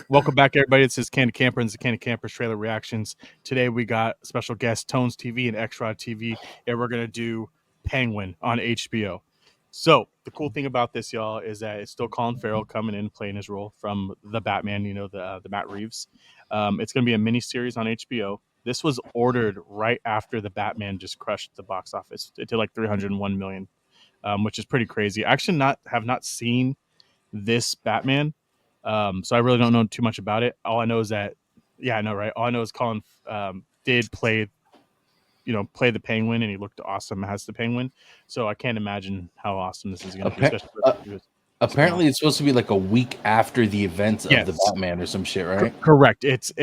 Welcome back, everybody. This is TRikTok-TheCandidCamperr and TheCandidCamper's trailer reactions. Today we got special guest Tones TV and X-Rod TV, and we're gonna do Penguin on HBO. So the cool thing about this, y'all, is that it's still Colin Farrell coming in playing his role from the Batman. You know, the Matt Reeves. It's gonna be a mini series on HBO. This was ordered right after the Batman just crushed the box office. It did like 301 million, which is pretty crazy. I actually have not seen this Batman. So I really don't know too much about it. All I know is that, yeah, I know, right? All I know is Colin did play, play the Penguin, and he looked awesome as the Penguin. So I can't imagine how awesome this is going to be, especially with Apparently, it's supposed to be like a week after the events of the yes, Batman or some shit, right? correct. It's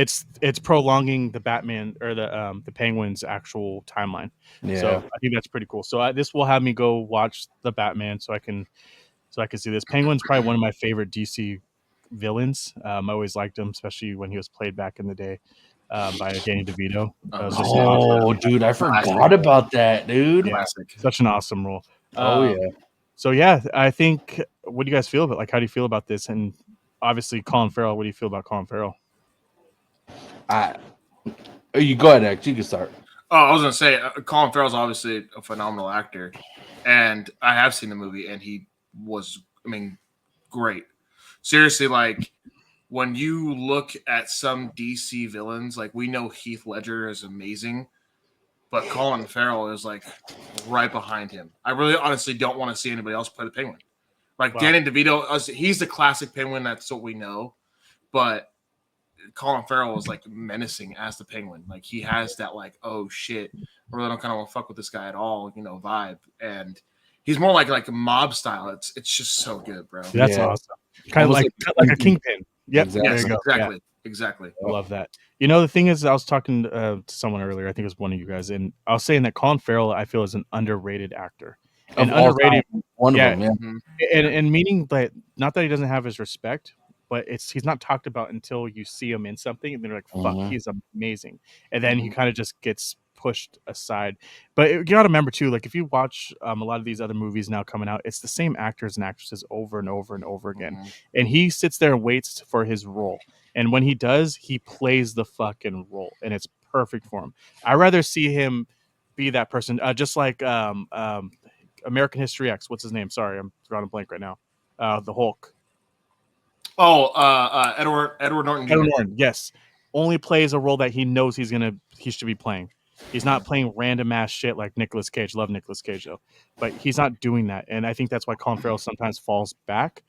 prolonging the Batman or the Penguin's actual timeline. Yeah. So I think that's pretty cool. So this will have me go watch the Batman so I can see this. Penguin's probably one of my favorite DC villains. I always liked him, especially when he was played back in the day by Danny DeVito. Dude, I forgot about that, dude. Yeah, such an awesome role. Yeah. So yeah, I think. What do you guys feel about? Like, how do you feel about this? And obviously, Colin Farrell. What do you feel about Colin Farrell? You go ahead, X. You can start. Oh, I was gonna say, Colin Farrell's obviously a phenomenal actor, and I have seen the movie, and he was, great. Seriously, like when you look at some DC villains, like we know Heath Ledger is amazing, but Colin Farrell is like right behind him. I really, honestly don't want to see anybody else play the Penguin. Like Danny DeVito, he's the classic Penguin. That's what we know, but Colin Farrell is like menacing as the Penguin. Like he has that like, oh shit, I really don't kind of want to fuck with this guy at all, vibe. And he's more like a mob style. It's just so good, bro. That's awesome. Kind of like a Kingpin. Yep. Exactly. Yes, there you go. Exactly. I love that. The thing is, I was talking to someone earlier. I think it was one of you guys, and I was saying that Colin Farrell, I feel, is an underrated actor. And underrated, one of them, yeah. And meaning that not that he doesn't have his respect, but he's not talked about until you see him in something, and they're like, "Fuck, he's amazing," and then he kind of just gets pushed aside. But you got to remember too, like if you watch a lot of these other movies now coming out, it's the same actors and actresses over and over and over again, and he sits there and waits for his role. And when he does, he plays the fucking role, and it's perfect for him. I'd rather see him be that person, just like American History X. What's his name? Sorry, I'm drawing a blank right now. The Hulk. Oh, Edward Norton. Edward Norton, yes, only plays a role that he knows he should be playing. He's not playing random ass shit like Nicolas Cage. Love Nicolas Cage though, but he's not doing that, and I think that's why Colin Farrell sometimes falls back.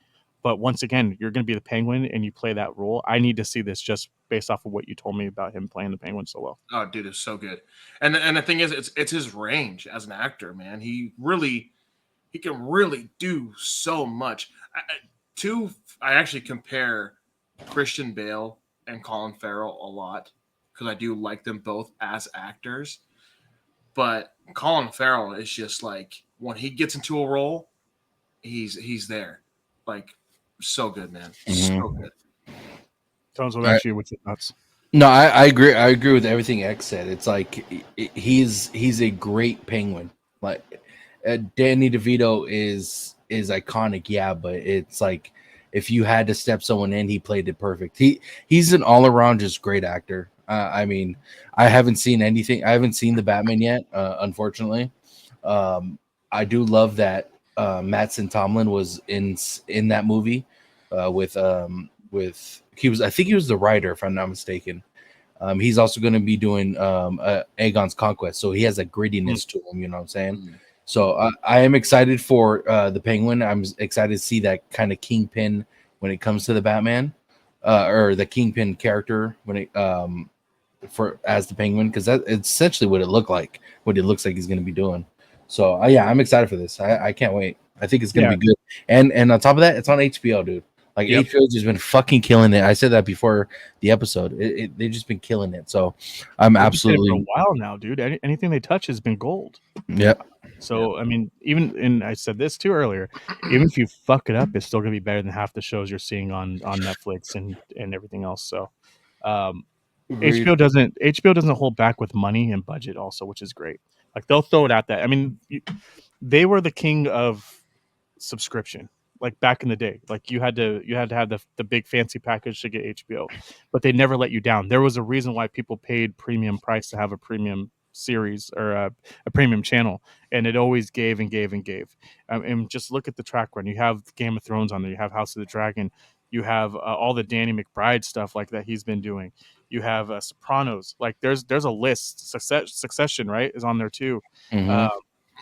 But once again, you're going to be the Penguin, and you play that role. I need to see this just based off of what you told me about him playing the Penguin so well. Oh, dude, it's so good. And the thing is, it's his range as an actor, man. He can really do so much. I actually compare Christian Bale and Colin Farrell a lot because I do like them both as actors. But Colin Farrell is just like when he gets into a role, he's there. Like so good, man. So good. Tones, what about you? What's your thoughts? No, I agree. I agree with everything X said. It's like he's a great Penguin. Like Danny DeVito is iconic, yeah, but it's like if you had to step someone in, he played it perfect. He's an all around just great actor. I mean, I haven't seen anything. I haven't seen the Batman yet, unfortunately. I do love that Mattson Tomlin was in that movie with I think he was the writer, if I'm not mistaken. He's also going to be doing Aegon's Conquest, so he has a grittiness to him. You know what I'm saying? So I am excited for the Penguin. I'm excited to see that kind of Kingpin when it comes to the Batman, or the Kingpin character when it as the Penguin, because that's essentially what it looks like he's going to be doing. So yeah, I'm excited for this. I can't wait. I think it's going to be good. And on top of that, it's on HBO, dude. Like HBO's just been fucking killing it. I said that before the episode. They've just been killing it. So I'm absolutely for a while now, dude. Anything they touch has been gold. Yep. So I mean, and I said this too earlier. Even if you fuck it up, it's still gonna be better than half the shows you're seeing on Netflix and everything else. So HBO doesn't hold back with money and budget also, which is great. Like they'll throw it at that. I mean, they were the king of subscription. like back in the day. Like you had to have the big fancy package to get HBO, but they never let you down. There was a reason why people paid premium price to have a premium series or a premium channel, and it always gave and gave and gave. And just look at the track run. You have Game of Thrones on there. You have House of the Dragon. You have all the Danny McBride stuff like that he's been doing. You have Sopranos. Like there's a list. Succession, right, is on there too. Mhm.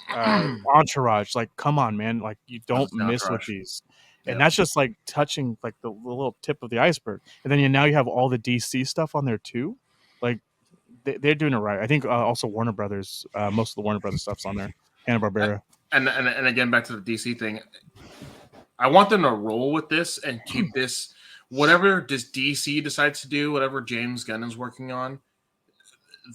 Uh, Entourage. Like, come on, man. Like you don't miss with Entourage. these. And Yep. that's just like touching like the little tip of the iceberg. And then now you have all the DC stuff on there too. Like they're doing it right. I think also Warner Brothers. Most of the Warner Brothers stuff's on there. Hanna-Barbera. And again, back to the DC thing. I want them to roll with this and keep this. Whatever DC decides to do, whatever James Gunn is working on,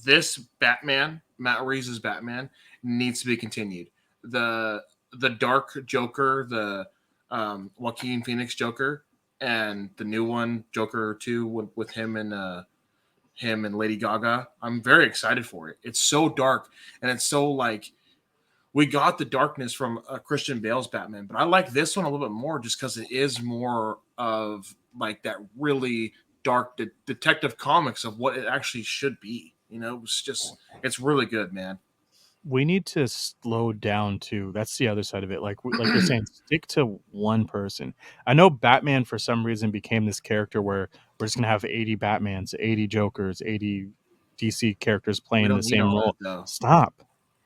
this Batman, Matt Reeves' Batman, needs to be continued. The Dark Joker, the Joaquin Phoenix Joker, and the new one, Joker 2, with him and Lady Gaga. I'm very excited for it. It's so dark, and it's so like we got the darkness from Christian Bale's Batman, but I like this one a little bit more just because it is more of like that really dark detective comics of what it actually should be. You know, it's really good, man. We need to slow down too. That's the other side of it. Like you're saying, stick to one person. I know Batman for some reason became this character where we're just gonna have 80 Batmans, 80 Jokers, 80 DC characters We playing don't the need same all that role. though. Stop.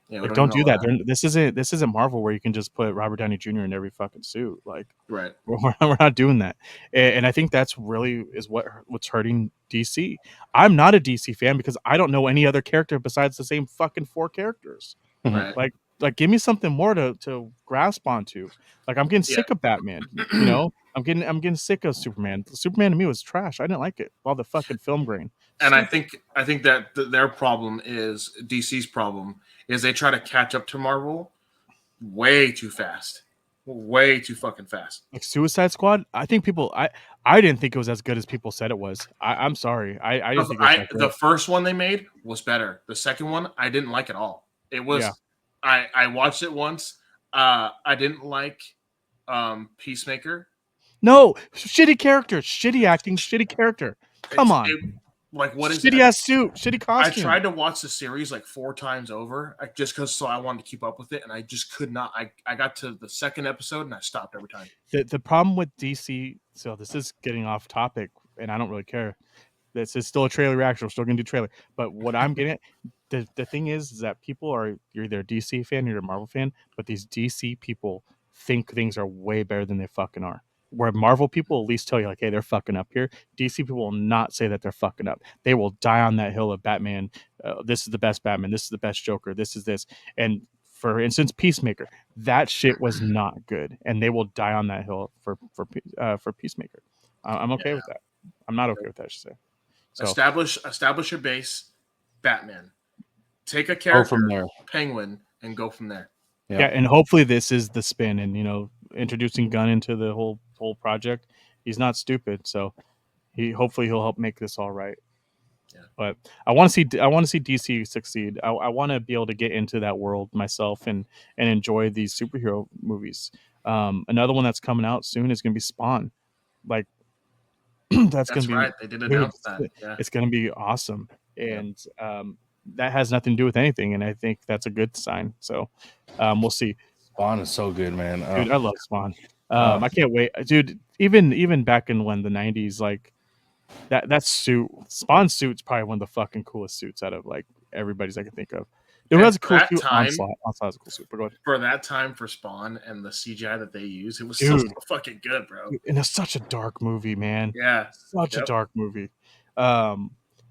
Yeah, we Like, don't don't need do all that. that. This isn't Marvel where you can just put Robert Downey Jr. in every fucking suit. Like, Right. we're not doing that. And I think that's really is what's hurting DC. I'm not a DC fan because I don't know any other character besides the same fucking 4 characters. Right. Like give me something more to grasp onto. Like I'm getting Yeah. sick of Batman. You know, I'm getting sick of Superman. Superman to me was trash. I didn't like it. All the fucking film grain. And Stupid. I think that their problem is DC's problem is they try to catch up to Marvel way too fast, way too fucking fast. Like Suicide Squad, I think I didn't think it was as good as people said it was. I'm sorry. I didn't think it was that The good. first one they made was better. The second one I didn't like at all. It Yeah. was I watched it once. I didn't like Peacemaker. No, shitty character, shitty acting, shitty character. Come on. Like what is Shitty it? ass suit, shitty I costume. tried to watch the series like 4 times over, just because so I wanted to keep up with it, and I just could not. I got to the second episode and I stopped every time. The problem with DC, so this is getting off topic, and I don't really care. This is still a trailer reaction. We're still gonna do trailer. But what I'm getting at, the thing is that people are you're either a DC fan or you're a Marvel fan, but these DC people think things are way better than they fucking are. Where Marvel people at least tell you like, hey, they're fucking up here. DC people will not say that they're fucking up. They will die on that hill of Batman. This is the best Batman. This is the best Joker. This is this. And for instance, Peacemaker, that shit was not good, and they will die on that hill for Peacemaker. I'm okay with that. I'm not okay with that. I should say. So Establish your base, Batman. Take a Go character, from there. Penguin, and go from there. yeah, and hopefully this is the spin, and introducing Gunn into the whole project. He's not stupid, so hopefully he'll help make this all right. Yeah. But I want to see DC succeed. I want to be able to get into that world myself and enjoy these superhero movies. Another one that's coming out soon is going to be Spawn. Like that's going to be right. They did announce that. Yeah. It's going to be awesome, and that has nothing to do with anything, and I think that's a good sign. So we'll see. Spawn is so good, man. Dude, I love Spawn. I can't wait, dude. Even back in the '90s, like that suit, Spawn suit's probably one of the fucking coolest suits out of like everybody's I can think of. It was a cool suit. Onslaught has a cool suit. But go ahead. For that time for Spawn and the CGI that they use, it was Dude. so fucking good, bro. And it's such a dark movie, man. Yeah, such a dark movie.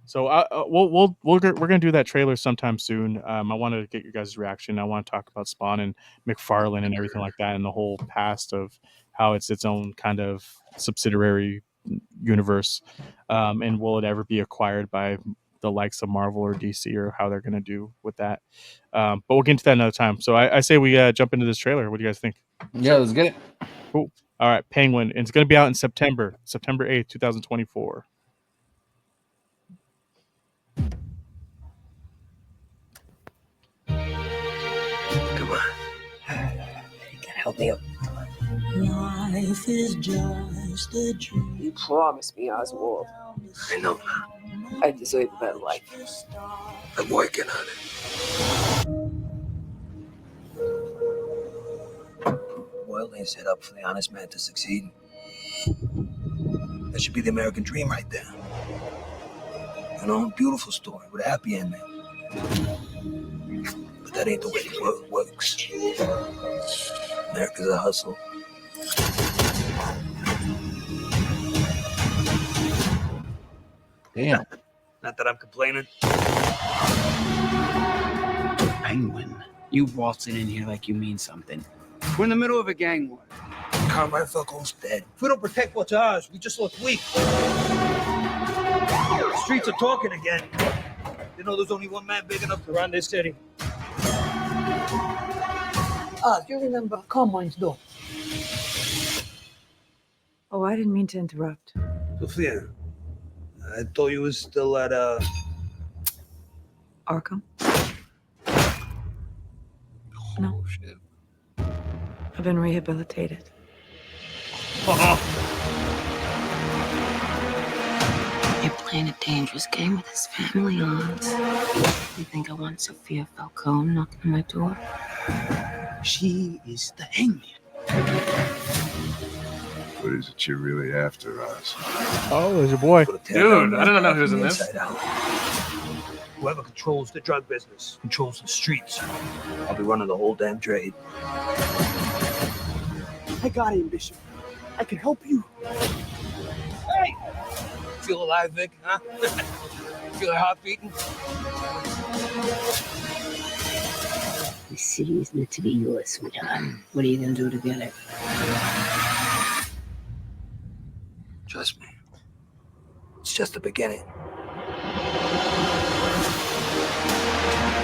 So we're gonna do that trailer sometime soon. I want to get your guys' reaction. I want to talk about Spawn and McFarlane and everything like that, and the whole past of how it's its own kind of subsidiary universe. And will it ever be acquired by the likes of Marvel or DC, or how they're gonna do with that? But we'll get into that another time. So I say we jump into this trailer. What do you guys think? Yeah, let's get it. Cool. All right, Penguin. It's going to be out in September 8th, 2024. Come on. You gotta help me out. Life is just a dream. You promised me, Oswald. I know. I deserve a better life. I'm working on it. World ain't set up for the honest man to succeed. That should be the American dream right there. You know, beautiful story with a happy ending. But that ain't the way the world works. America's a hustle. Damn. Not that I'm complaining. Penguin, you waltzing in here like you mean something. We're in the middle of a gang war. Carmine Falcone's dead. If we don't protect what's ours, we just look weak. The streets are talking again. You know, there's only one man big enough to run this city. Do you remember Carmine's door? Oh, I didn't mean to interrupt. Sophia, I thought you was still at, Arkham? No. Oh, shit. I've been rehabilitated. You're playing a dangerous game with his family, Hans. You think I want Sophia Falcone knocking on my door? She is the hangman. What is it you're really after, us? Oh, there's your boy. Dude, I didn't know he was in this. Inside out. Whoever controls the drug business controls the streets. I'll be running the whole damn trade. I got it, Bishop. I can help you. Hey! Feel alive, Vic, huh? Feel your heart beating? The city is meant to be yours, sweetheart. What are you gonna do to get it? Trust me. It's just the beginning.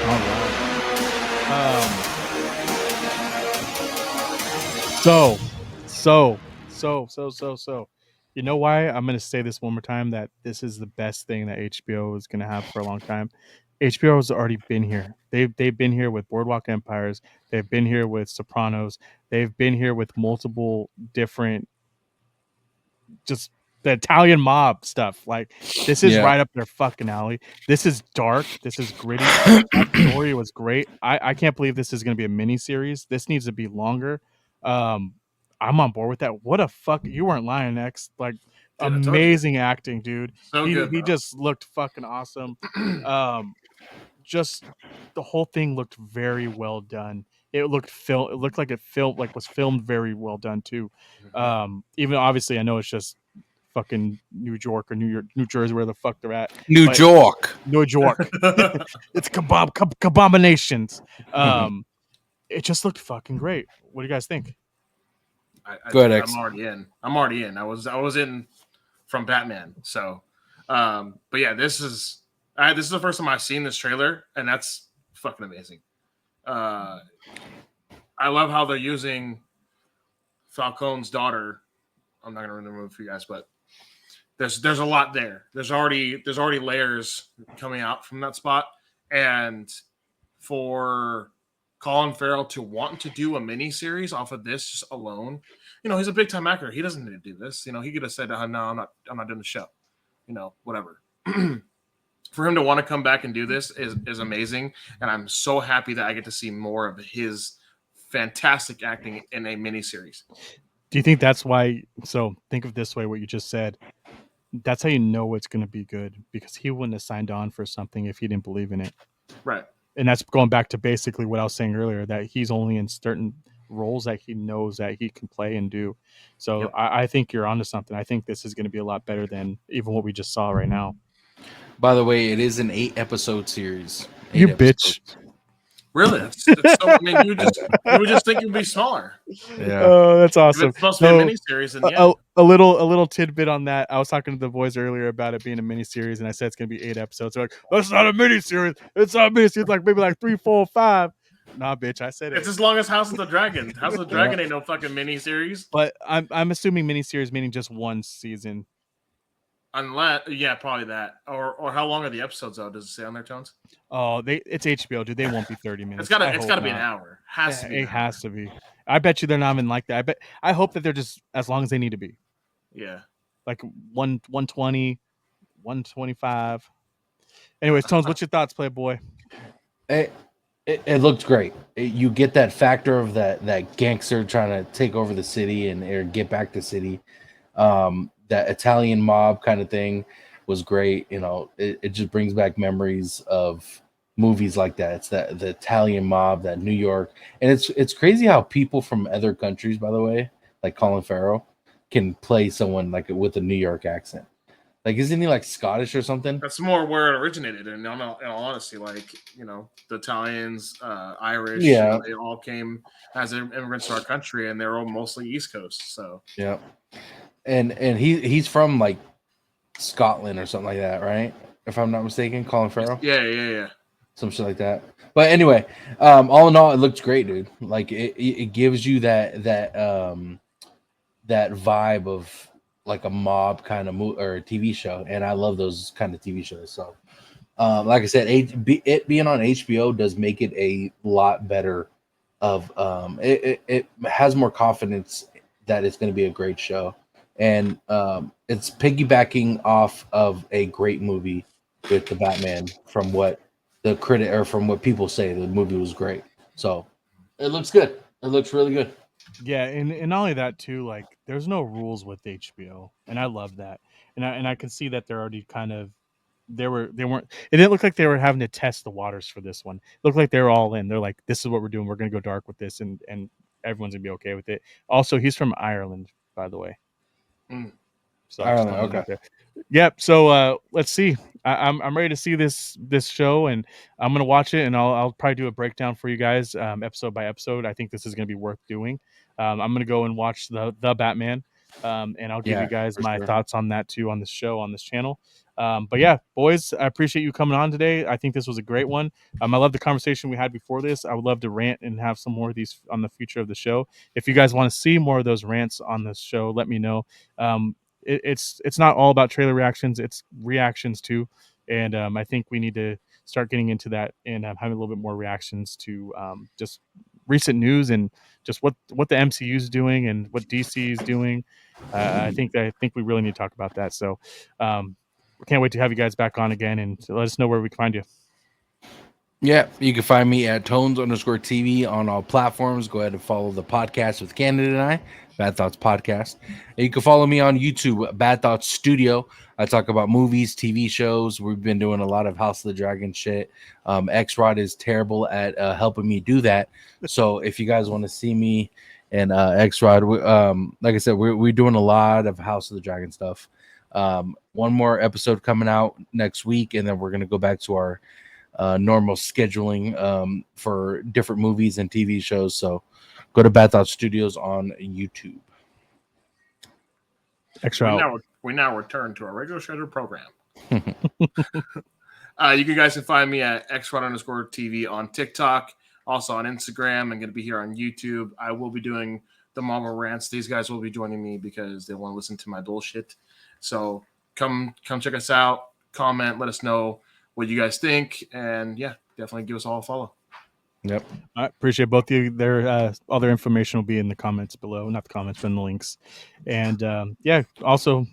All right. So. You know why? I'm gonna say this one more time, that this is the best thing that HBO is gonna have for a long time. HBO has already been here. They've been here with Boardwalk Empires. They've been here with Sopranos. They've been here with multiple different, just the Italian mob stuff. Like, this is right up their fucking alley. This is dark. This is gritty. That story was great. I can't believe this is going to be a mini series. This needs to be longer. I'm on board with that. What a fuck, you weren't lying, X. Like, Dude, amazing acting, dude. So he good, bro. just looked fucking awesome. Just the whole thing looked very well done. It looked like it was filmed very well done too. Even obviously, I know it's just fucking New York or New Jersey, where the fuck they're at. New York. It's combinations. It just looked fucking great. What do you guys think? Go ahead, X. I'm already in. I was in from Batman. So, but yeah, this is the first time I've seen this trailer, and that's fucking amazing. I love how they're using Falcone's daughter. I'm not gonna ruin the movie for you guys, but there's a lot there. There's already layers coming out from that spot, and for Colin Farrell to want to do a mini series off of this just alone, you know, he's a big time actor. He doesn't need to do this. You know, he could have said, "No, I'm not doing the show." You know, whatever. For him to want to come back and do this is amazing, and I'm so happy that I get to see more of his fantastic acting in a mini series. Do you think that's why? So think of this way: what you just said. That's how you know it's going to be good, because he wouldn't have signed on for something if he didn't believe in it. Right. And that's going back to basically what I was saying earlier, that he's only in certain roles that he knows that he can play and do. So yep. I think you're onto something. I think this is going to be a lot better than even what we just saw right now. By the way, it is an 8-episode series. You bitch. Really? That's so, I mean, you would just think it would be smaller. Yeah. Oh, that's awesome. It's supposed to be a miniseries. A little tidbit on that. I was talking to the boys earlier about it being a miniseries, and I said it's going to be 8 episodes. They're like, that's not a miniseries. It's not a miniseries. Like maybe like 3, 4, 5. Nah, bitch. I said it. It's as long as House of the Dragon. House of the Dragon ain't no fucking miniseries. But I'm assuming miniseries meaning just one season. Unless, yeah, probably that. Or how long are the episodes though? Does it say on their tones? Oh, it's HBO, dude. They won't be 30 minutes. It's gotta be an hour. Has to be. It has to be. I bet you they're not even like that. I hope that they're just as long as they need to be. Yeah. Like 120, 125. Anyways, Tones, what's your thoughts, Playboy? It looked great. You get that factor of that gangster trying to take over the city or get back the city. That Italian mob kind of thing was great. You know, it just brings back memories of movies like that. It's the Italian mob, that New York, and it's crazy how people from other countries, by the way, like Colin Farrell, can play someone like with a New York accent. Like, isn't he like Scottish or something? That's more where it originated. And in all honesty, like, the Italians, Irish, Yeah. they all came as immigrants to our country, and they're all mostly East Coast. So Yeah, and he's from like Scotland or something like that, right? If I'm not mistaken, Colin Farrell, yeah. some shit like that. But anyway, all in all, it looks great, dude. Like it gives you that vibe of like a mob kind of or a TV show, and I love those kind of TV shows. So, like I said, it being on HBO does make it a lot better. It has more confidence that it's going to be a great show, and it's piggybacking off of a great movie with the Batman. From what from what people say, the movie was great. So it looks good. It looks really good. Yeah, and not only that too, like there's no rules with HBO, and I love that. And I can see that they're already kind of they weren't it didn't look like they were having to test the waters for this one. It looked like they were all in. They're like, this is what we're doing. We're gonna go dark with this, and everyone's gonna be okay with it. Also, he's from Ireland, by the way. Mm. So I don't know. Okay. there. Yep. So let's see. I'm ready to see this show, and I'm gonna watch it, and I'll probably do a breakdown for you guys, episode by episode. I think this is gonna be worth doing. I'm gonna go and watch the Batman, and I'll give you guys for my sure. thoughts on that too on the show on this channel. But yeah, boys, I appreciate you coming on today. I think this was a great one. I love the conversation we had before this. I would love to rant and have some more of these on the future of the show. If you guys want to see more of those rants on this show, let me know. It's not all about trailer reactions; it's reactions too, and I think we need to start getting into that and having a little bit more reactions to just recent news and just what the MCU is doing and what DC is doing. I think we really need to talk about that. So, can't wait to have you guys back on again and let us know where we can find you. Yeah, you can find me at Tones_TV on all platforms. Go ahead and follow the podcast with Canada and I, Bad Thoughts Podcast. And you can follow me on YouTube, Bad Thoughts Studio. I talk about movies, TV shows. We've been doing a lot of House of the Dragon shit. X-Rod is terrible at helping me do that. So if you guys want to see me and X-Rod, like I said, we're doing a lot of House of the Dragon stuff. One more episode coming out next week, and then we're going to go back to our normal scheduling for different movies and TV shows. So go to Bad Thought Studios on YouTube. We now return to our regular scheduled program. You guys can find me at X_TV on TikTok, also on Instagram. I'm going to be here on YouTube. I will be doing the Marvel rants. These guys will be joining me because they want to listen to my bullshit. So come check us out. Comment, let us know what you guys think, and yeah, definitely give us all a follow. Yep. I appreciate both of you. Their all their information will be in the comments below, not the comments, but in the links. And yeah, also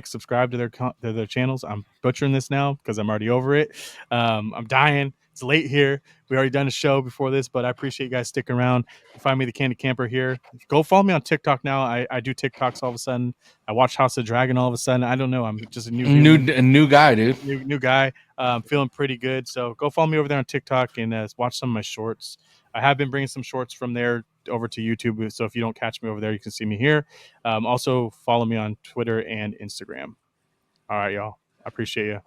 subscribe to their channels. I'm butchering this now because I'm already over it. I'm dying. It's late here. We already done a show before this, but I appreciate you guys sticking around. You find me the Candy Camper here. Go follow me on TikTok now. I do TikToks all of a sudden. I watch House of Dragon all of a sudden. I don't know. I'm just a new guy, dude. New guy. Feeling pretty good. So go follow me over there on TikTok and watch some of my shorts. I have been bringing some shorts from there over to YouTube. So if you don't catch me over there, you can see me here. Also follow me on Twitter and Instagram. All right, y'all. I appreciate you.